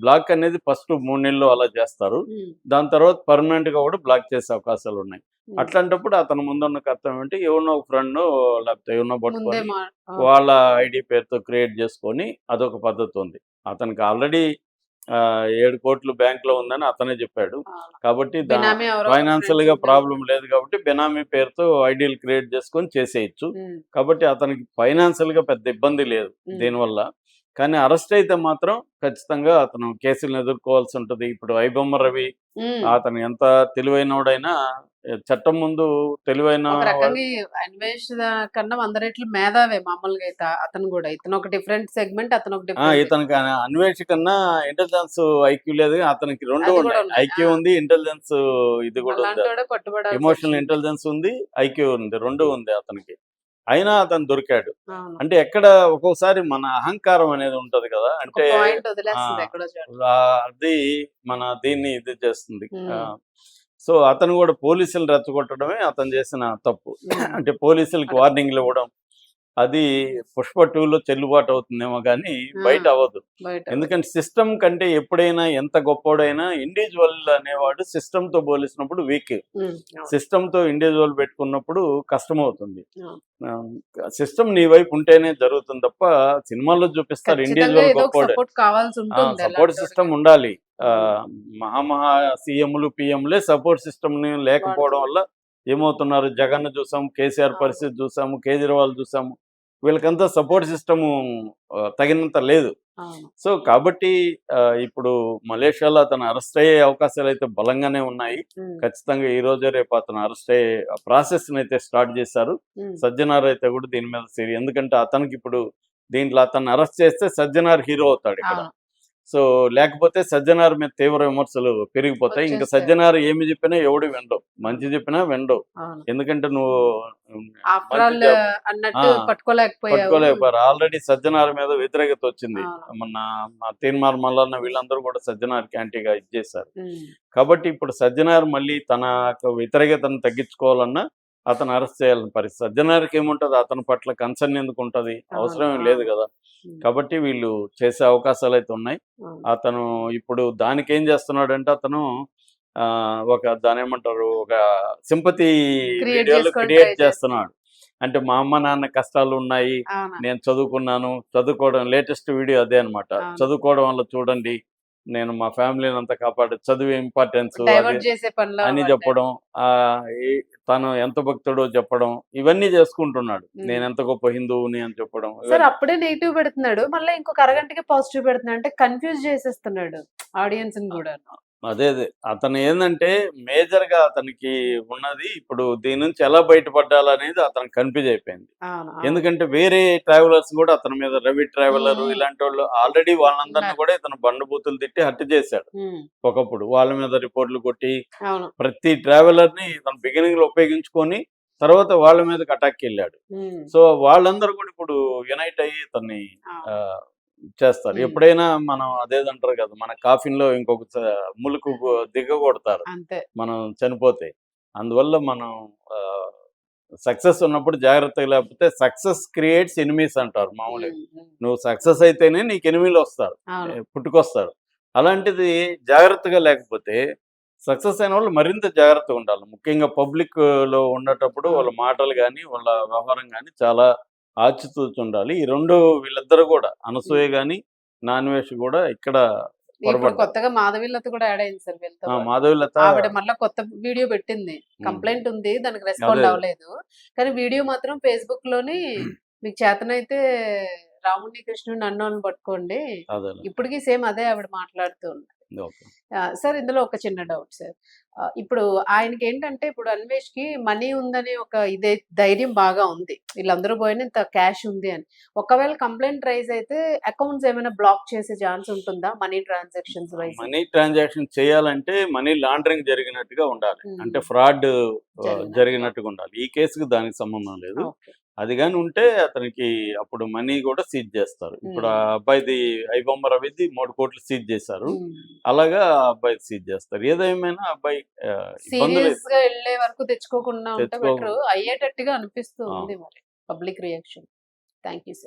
Black అనేది first 3 నెలలు అలా చేస్తారు. దాని తర్వాత పర్మనెంట్గా కూడా బ్లాక్ చేసే అవకాశాలు ఉన్నాయి. అట్లాంటప్పుడు అతను ముందున్న కర్తవ్యం ఏంటి, ఎవరినో ఒక ఫ్రెండ్ లేకపోతే ఎవరినో పట్టుకొని వాళ్ళ ఐడి పేరుతో క్రియేట్ చేసుకొని అదొక పద్ధతి ఉంది. అతనికి ఆల్రెడీ 7 కోట్లు బ్యాంక్ లో ఉందని అతనే చెప్పాడు. కాబట్టి ఫైనాన్షియల్ గా ప్రాబ్లం లేదు కాబట్టి బెనామీ పేరుతో ఐడీలు క్రియేట్ చేసుకొని చేసేయచ్చు. కాబట్టి అతనికి ఫైనాన్షియల్ గా పెద్ద ఇబ్బంది లేదు దీనివల్ల. కానీ అరెస్ట్ అయితే మాత్రం ఖచ్చితంగా అతను కేసులను ఎదుర్కోవాల్సి ఉంటుంది. ఇప్పుడు ఐబొమ్మ రవి అతను ఎంత తెలివైనోడైనా చట్టం ముందు తెలివైన కన్నా 100 రెట్లు మేధావే మామూలుగా అయితే. అతను కూడా ఇతను ఒక డిఫరెంట్ సెగ్మెంట్, అతను ఒక ఇతనికి అన్వేష్ కన్నా ఇంటెలిజెన్స్ ఐక్యూ లేదు, అతనికి రెండు ఉన్నాయి. ఐక్యూ ఉంది, ఇంటెలిజెన్స్ ఇది కూడా ఉంది, ఎమోషనల్ ఇంటెలిజెన్స్ ఉంది, ఐక్యూ ఉంది, రెండు ఉంది అతనికి. అయినా అతను దొరికాడు. అంటే ఎక్కడ ఒక్కోసారి మన అహంకారం అనేది ఉంటది కదా, అంటే అది మన దీన్ని ఇది చేస్తుంది. సో అతను కూడా పోలీసులు రెచ్చగొట్టడమే అతను చేసిన తప్పు. అంటే పోలీసులకు వార్నింగ్లు ఇవ్వడం, అది పుష్ప 2లో చెల్లుబాటు అవుతుందేమో కానీ బయట అవ్వదు. ఎందుకంటే సిస్టమ్ కంటే ఎప్పుడైనా ఎంత గొప్పోడైనా ఇండివిజువల్ అనేవాడు సిస్టమ్తో పోలిసినప్పుడు వీక్. సిస్టమ్తో ఇండివిజువల్ పెట్టుకున్నప్పుడు కష్టమవుతుంది. సిస్టమ్ నీ వైపు ఉంటేనే జరుగుతుంది తప్ప సినిమాల్లో చూపిస్తారు ఇండివిజువల్ గొప్పోడు. సపోర్ట్ సిస్టమ్ ఉండాలి. మహా సీఎంలు పిఎంలే సపోర్ట్ సిస్టమ్ లేకపోవడం వల్ల ఏమవుతున్నారు, జగన్ చూసాము, కేసీఆర్ పరిస్థితి చూసాము, కేజ్రీవాల్ చూసాము, వీళ్ళకంతా సపోర్ట్ సిస్టము తగినంత లేదు. సో కాబట్టి ఇప్పుడు మలేషియాలో అతను అరెస్ట్ అయ్యే అవకాశాలు అయితే బలంగానే ఉన్నాయి. ఖచ్చితంగా ఈ రోజే రేపు అతను అరెస్ట్ అయ్యే ప్రాసెస్ అయితే స్టార్ట్ చేశారు. సజ్జనార్ అయితే కూడా దీని మీద ఎందుకంటే అతనికి ఇప్పుడు దీంట్లో అతను అరెస్ట్ చేస్తే సజ్జనార్ హీరో అవుతాడు ఇక్కడ. సో లేకపోతే సజ్జనార్ మీద తీవ్ర విమర్శలు పెరిగిపోతాయి. ఇంకా సజ్జనార్ ఏమి చెప్పినా ఎవడు వినడు, మంచి చెప్పినా వినడు. ఎందుకంటే నువ్వు పట్టుకోలేకపోయారు. ఆల్రెడీ సజ్జనార్ మీద వ్యతిరేకత వచ్చింది. మొన్న తీన్మార్ మల్లన్న వీళ్ళందరూ కూడా సజ్జనార్కి యాంటీగా ఇచ్చేశారు. కాబట్టి ఇప్పుడు సజ్జనార్ మళ్ళీ తన వ్యతిరేకతను తగ్గించుకోవాలన్నా అతను అరెస్ట్ చేయాలని పరిస్థితి. సజ్జనార్కి ఏముంటుంది, అతని పట్ల కన్సర్న్ ఎందుకు ఉంటుంది, అవసరం లేదు కదా. కాబట్టి వీళ్ళు చేసే అవకాశాలు అయితే ఉన్నాయి. అతను ఇప్పుడు దానికి ఏం చేస్తున్నాడంటే అతను దాని ఏమంటారు, ఒక సింపతి వీడియోలు క్రియేట్ చేస్తున్నాడు. అంటే మా అమ్మ నాన్న కష్టాలు ఉన్నాయి, నేను చదువుకోవడం లేటెస్ట్ వీడియో అదే అనమాట. చదువుకోవడం వల్ల చూడండి నేను మా ఫ్యామిలీని అంతా కాపాడు, చదువు ఇంపార్టెన్స్ అని చెప్పడం, తను ఎంత భక్తుడో చెప్పడం, ఇవన్నీ చేసుకుంటున్నాడు. నేను ఎంత గొప్ప హిందువుని అని చెప్పడం. అప్పుడే నెగిటివ్ పెడుతున్నాడు, మళ్ళీ ఇంకొక అరగంటకి పాజిటివ్ పెడుతున్నాడు. అంటే కన్ఫ్యూజ్ చేసేస్తున్నాడు ఆడియన్స్ కూడా. అదే అతను ఏంటంటే మేజర్ గా అతనికి ఉన్నది ఇప్పుడు దీని నుంచి ఎలా బయటపడాలనేది అతను కన్ఫ్యూజ్ అయిపోయింది. ఎందుకంటే వేరే ట్రావెలర్స్ కూడా అతని మీద, రవి ట్రావెలర్ ఇలాంటి వాళ్ళు ఆల్రెడీ వాళ్ళందరినీ కూడా ఇతను బండబూతులు తిట్టి హత్య చేశాడు ఒకప్పుడు. వాళ్ళ మీద రిపోర్ట్లు కొట్టి ప్రతి ట్రావెలర్ ని ఇతను బిగినింగ్ లో ఉపయోగించుకొని తర్వాత వాళ్ళ మీదకి అటాక్ వెళ్ళాడు. సో వాళ్ళందరూ కూడా ఇప్పుడు యునైట్ అయ్యి ఇతన్ని చేస్తారు. ఎప్పుడైనా మనం అదేదంటారు కదా, మన కాఫీన్లో ఇంకొక ములుకు దిగగొడతారు మనం చనిపోతే. అందువల్ల మనం సక్సెస్ ఉన్నప్పుడు జాగ్రత్తగా, లేకపోతే సక్సెస్ క్రియేట్స్ ఎనిమీస్ అంటారు మామూలుగా. నువ్వు సక్సెస్ అయితేనే నీకు ఎనిమీలు వస్తారు, పుట్టుకొస్తారు. అలాంటిది జాగ్రత్తగా లేకపోతే సక్సెస్ అయిన వాళ్ళు మరింత జాగ్రత్తగా ఉండాలి. ముఖ్యంగా పబ్లిక్ లో ఉండేటప్పుడు వాళ్ళ మాటలు కానీ వాళ్ళ వ్యవహారం కానీ చాలా ఆచితూచి ఉండాలి. ఈ రెండు వీళ్ళిద్దరు కూడా, అనసూయ గాని నాన్వేష్ కూడా ఇక్కడ కొత్తగా మాధవీలత కూడా యాడ్ అయింది సార్ వీళ్ళతో. మాధవీలత ఆవిడ మళ్ళీ కొత్త వీడియో పెట్టింది, కంప్లైంట్ ఉంది, దానికి రెస్పాండ్ అవ్వలేదు. కానీ వీడియో మాత్రం ఫేస్బుక్ లోని మీకు చేతనైతే రాముడిని కృష్ణుడిని అన్నోళ్ళని పట్టుకోండి, ఇప్పటికీ సేమ్ అదే ఆవిడ మాట్లాడుతూ ఉంది. సార్ ఇందులో ఒక చిన్న డౌట్ సార్. ఇప్పుడు ఆయనకి ఏంటంటే ఇప్పుడు అన్వేష్ కి మనీ ఉందని ఒక ఇదే ధైర్యం బాగా ఉంది, వీళ్ళందరూ పోయిన ఇంత క్యాష్ ఉంది అని. ఒకవేళ కంప్లైంట్ రైజ్ అయితే అకౌంట్స్ ఏమైనా బ్లాక్ చేసే ఛాన్స్ ఉంటుందా money transactions wise? Money transaction చేయాలంటే మనీ లాండరింగ్ జరిగినట్టుగా ఉండాలి, అంటే ఫ్రాడ్ జరిగినట్టుగా ఉండాలి. ఈ కేసుకు దానికి సంబంధం లేదు. అది కానీ ఉంటే అతనికి అప్పుడు మనీ కూడా సీజ్ చేస్తారు. ఇప్పుడు ఆ అబ్బాయిది ఐబొమ్మ రవిది 3 కోట్లు సీజ్ చేశారు, అలాగా ఆ అబ్బాయి సీజ్ చేస్తారు. ఏదేమైనా అబ్బాయి సీరియస్ గా వెళ్ళే వరకు తెచ్చుకోకుండా ఉంటే బెటర్, అయ్యేటట్టుగా అనిపిస్తుంది మరి public reaction. Thank you sir.